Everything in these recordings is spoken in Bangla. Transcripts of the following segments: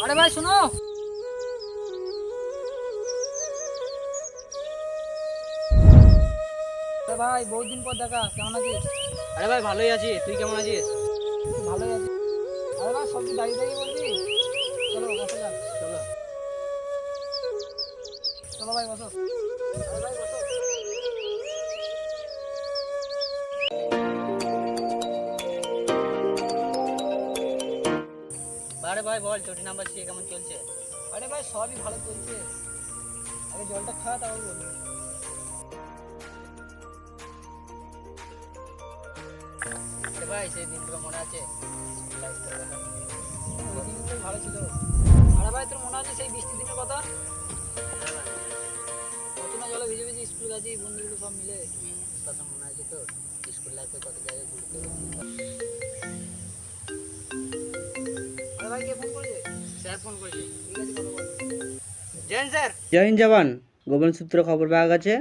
আরে ভাই শোনো। আরে ভাই বহুত দিন পর দেখা, কেমন আছিস? আরে ভাই ভালোই আছি, তুই কেমন আছিস? ভালোই আছি। আরে ভাই সব কি দাঁড়িয়ে দাঁড়িয়ে বলবি? চলো বসো যাক। চলো। চলো ভাই বসো। আরে ভাই বসো। আরে ভাই বল, চটি নাম্বার সি কেমন চলছে? আরে ভাই সবই ভালো চলছে। আগে জলটা খা তারপর বলবি। আরে ভাই সেই দিনগুলো মনে আছে? ওই দিনগুলোই ভালো ছিল। আরে ভাই তোর মনে আছে সেই বৃষ্টির দিনের কথা? কত না জলে ভিজে ভিজে স্কুল গেছি বন্ধুগুলো সব মিলে। কথা মনে আছে তোর? স্কুল লাইফে কত জায়গায় ঘুরতে গেছি। আরে ভাই কে ফোন করেছে? স্যার ফোন করেছে। ঠিক আছে কথা বল। Join sir. জয় হিন্দ জওয়ান। গোপন সূত্র খবর পাওয়া গেছে,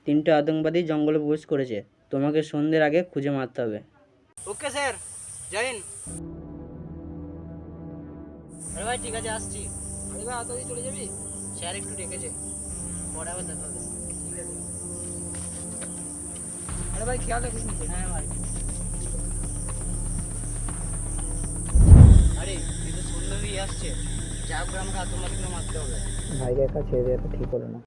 3টে আতঙ্কবাদী জঙ্গলে প্রবেশ করেছে। তোমাকে সন্ধ্যের আগে খুঁজে মারতে হবে। Okay sir, join. আরে ভাই ঠিক আছে, আসছি। আরে ভাই আতাদি চলে যাবি? স্যার একটু ডেকেছে, পরে আবার দেখা হবে। ঠিক আছে। আরে ভাই খেয়াল রাখিস নিচে। হ্যাঁ ভাই। আরে কিন্তু সন্ধ্যে হয়ে আসছে, যা করে আমাকে আতঙ্কবাদীগুলো মারতে হবে। ভাইকে একা ছেড়ে দেওয়াটা ঠিক হলো না।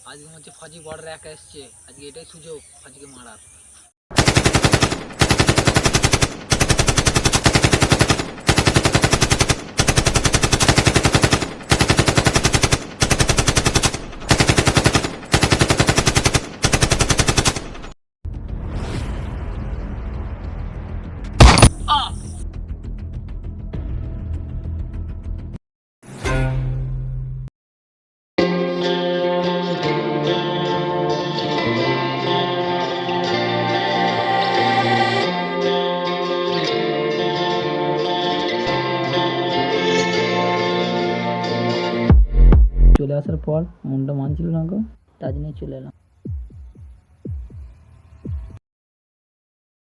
আজকে মনে হচ্ছে ফাজি বর্ডারে একা এসছে, আজকে এটাই সুযোগ ফাজিকে মারার। চলে আসার পর মনটা মানছিল না গো, তার জন্যই চলে এলাম।